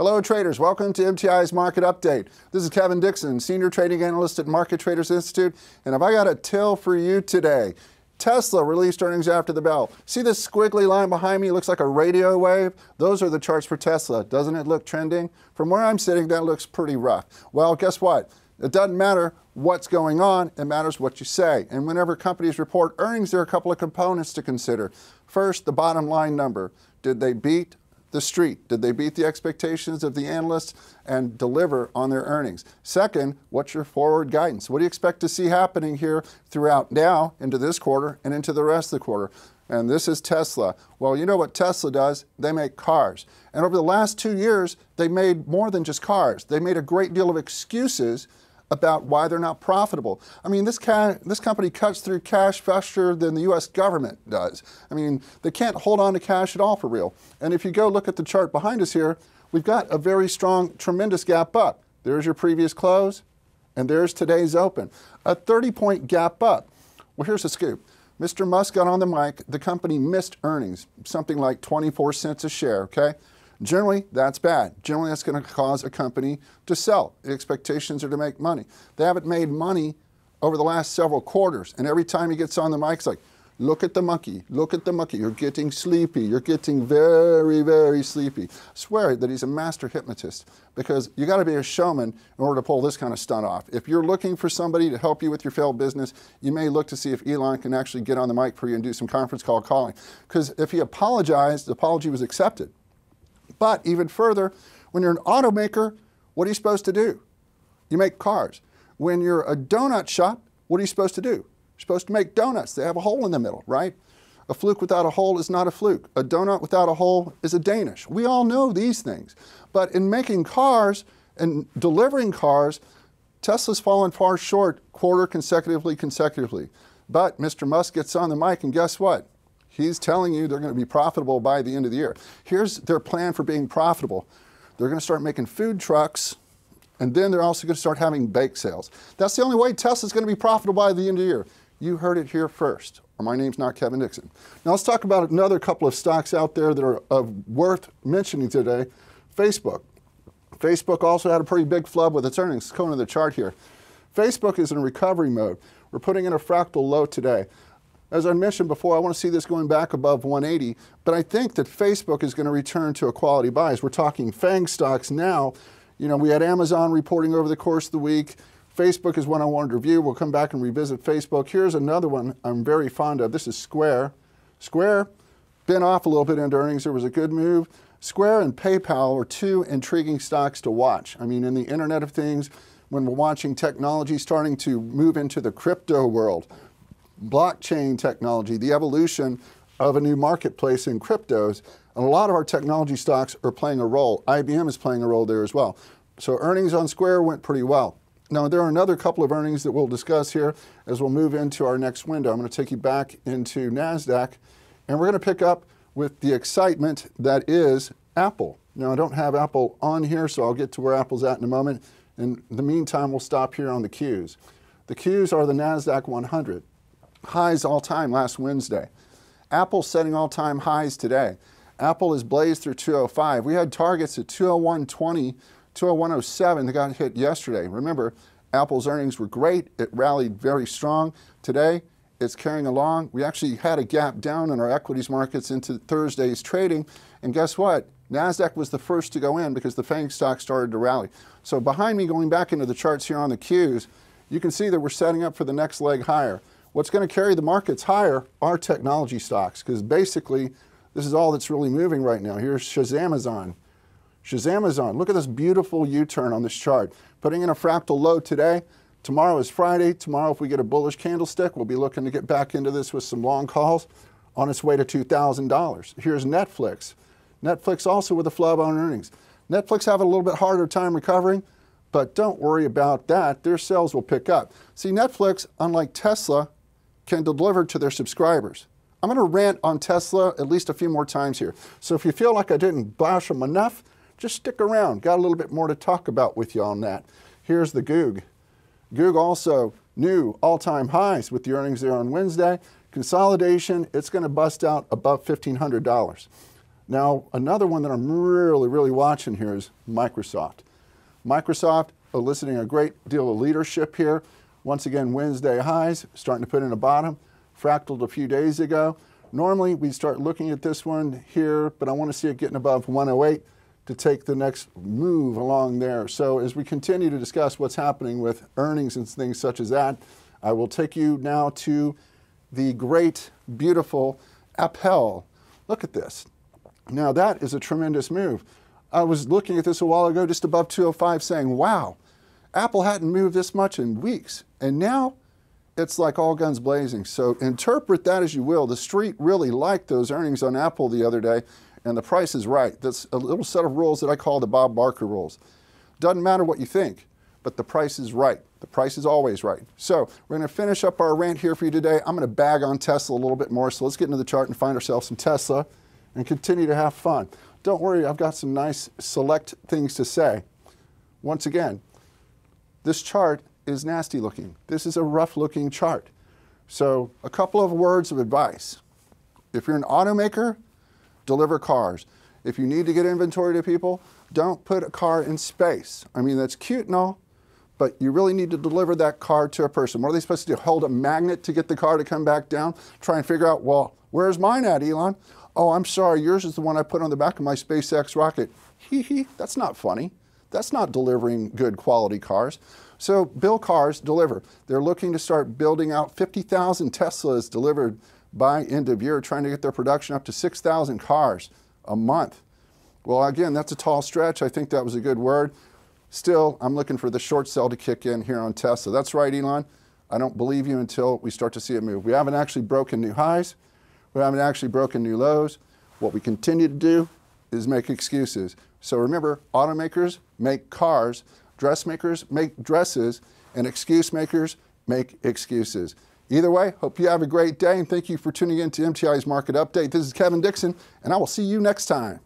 Hello traders, welcome to MTI's Market Update. This is Kevin Dixon, Senior Trading Analyst at Market Traders Institute, and have I got a tell for you today. Tesla released earnings after the bell. See this squiggly line behind me? It looks like a radio wave. Those are the charts for Tesla. Doesn't it look trending? From where I'm sitting, that looks pretty rough. Well, guess what? It doesn't matter what's going on, it matters what you say. And whenever companies report earnings, there are a couple of components to consider. First, the bottom line number. Did they beat the street? Did they beat the expectations of the analysts and deliver on their earnings? Second, what's your forward guidance? What do you expect to see happening here throughout now into this quarter and into the rest of the quarter? And this is Tesla. Well, you know what Tesla does? They make cars. And over the last 2 years, they made more than just cars. They made a great deal of excuses about why they're not profitable. I mean, this company cuts through cash faster than the U.S. government does. I mean, they can't hold on to cash at all for real. And if you go look at the chart behind us here, we've got a very strong, tremendous gap up. There's your previous close, and there's today's open. A 30-point gap up. Well, here's the scoop. Mr. Musk got on the mic. The company missed earnings, something like 24 cents a share, okay? Generally, that's bad. Generally, that's going to cause a company to sell. The expectations are to make money. They haven't made money over the last several quarters. And every time he gets on the mic, it's like, look at the monkey, look at the monkey. You're getting sleepy. You're getting very, very sleepy. I swear that he's a master hypnotist because you got to be a showman in order to pull this kind of stunt off. If you're looking for somebody to help you with your failed business, you may look to see if Elon can actually get on the mic for you and do some conference call calling. Because if he apologized, the apology was accepted. But even further, when you're an automaker, what are you supposed to do? You make cars. When you're a donut shop, what are you supposed to do? You're supposed to make donuts. They have a hole in the middle, right? A fluke without a hole is not a fluke. A donut without a hole is a Danish. We all know these things. But in making cars and delivering cars, Tesla's fallen far short quarter consecutively. But Mr. Musk gets on the mic and guess what? He's telling you they're going to be profitable by the end of the year. Here's their plan for being profitable. They're going to start making food trucks, and then they're also going to start having bake sales. That's the only way Tesla's going to be profitable by the end of the year. You heard it here first. My name's not Kevin Dixon. Now let's talk about another couple of stocks out there that are worth mentioning today. Facebook. Facebook also had a pretty big flub with its earnings. Going to the chart here. Facebook is in recovery mode. We're putting in a fractal low today. As I mentioned before, I want to see this going back above 180, but I think that Facebook is going to return to a quality buys. We're talking FANG stocks now. You know, we had Amazon reporting over the course of the week. Facebook is one I wanted to review. We'll come back and revisit Facebook. Here's another one I'm very fond of. This is Square. Square, been off a little bit into earnings. There was a good move. Square and PayPal are two intriguing stocks to watch. I mean, in the Internet of Things, when we're watching technology starting to move into the crypto world, blockchain technology, the evolution of a new marketplace in cryptos, and a lot of our technology stocks are playing a role. IBM is playing a role there as well. So earnings on Square went pretty well. Now there are another couple of earnings that we'll discuss here as we'll move into our next window. I'm going to take you back into NASDAQ, and we're going to pick up with the excitement that is Apple. Now I don't have Apple on here, so I'll get to where Apple's at in a moment. In the meantime, we'll stop here on the Qs. The Qs are the NASDAQ 100. Highs all-time last Wednesday. Apple setting all-time highs today. Apple is blazed through 205. We had targets at 201.20, 201.07 that got hit yesterday. Remember, Apple's earnings were great. It rallied very strong. Today, it's carrying along. We actually had a gap down in our equities markets into Thursday's trading. And guess what? NASDAQ was the first to go in because the FANG stock started to rally. So behind me, going back into the charts here on the Qs, you can see that we're setting up for the next leg higher. What's going to carry the markets higher are technology stocks, because basically this is all that's really moving right now. Here's Shazamazon. Shazamazon, look at this beautiful U-turn on this chart. Putting in a fractal low today. Tomorrow is Friday. Tomorrow, if we get a bullish candlestick, we'll be looking to get back into this with some long calls on its way to $2,000. Here's Netflix. Netflix also with a flub on earnings. Netflix having a little bit harder time recovering, but don't worry about that. Their sales will pick up. See, Netflix, unlike Tesla, can deliver to their subscribers. I'm going to rant on Tesla at least a few more times here. So if you feel like I didn't bash them enough, just stick around. Got a little bit more to talk about with you on that. Here's the Goog. Goog also new all-time highs with the earnings there on Wednesday. Consolidation, it's going to bust out above $1,500. Now, another one that I'm really watching here is Microsoft. Microsoft eliciting a great deal of leadership here. Once again, Wednesday highs, starting to put in a bottom, fractaled a few days ago. Normally, we start looking at this one here, but I want to see it getting above 108 to take the next move along there. So as we continue to discuss what's happening with earnings and things such as that, I will take you now to the great, beautiful Apple. Look at this. Now that is a tremendous move. I was looking at this a while ago, just above 205, saying, wow, Apple hadn't moved this much in weeks. And now it's like all guns blazing. So interpret that as you will. The street really liked those earnings on Apple the other day, and the price is right. That's a little set of rules that I call the Bob Barker rules. Doesn't matter what you think, but the price is right. The price is always right. So we're going to finish up our rant here for you today. I'm going to bag on Tesla a little bit more, so let's get into the chart and find ourselves some Tesla and continue to have fun. Don't worry, I've got some nice select things to say. Once again, this chart is nasty looking. This is a rough looking chart. So a couple of words of advice. If you're an automaker, deliver cars. If you need to get inventory to people, don't put a car in space. I mean, that's cute and all, but you really need to deliver that car to a person. What are they supposed to do? Hold a magnet to get the car to come back down? Try and figure out, well, where's mine at, Elon? Oh, I'm sorry, yours is the one I put on the back of my SpaceX rocket. Hee hee, that's not funny. That's not delivering good quality cars. So build cars, deliver. They're looking to start building out 50,000 Teslas delivered by end of year, trying to get their production up to 6,000 cars a month. Well, again, that's a tall stretch. I think that was a good word. Still, I'm looking for the short sell to kick in here on Tesla. That's right, Elon. I don't believe you until we start to see it move. We haven't actually broken new highs. We haven't actually broken new lows. What we continue to do is make excuses. So remember, automakers make cars, dressmakers make dresses, and excuse makers make excuses. Either way, hope you have a great day, and thank you for tuning in to MTI's Market Update. This is Kevin Dixon, and I will see you next time.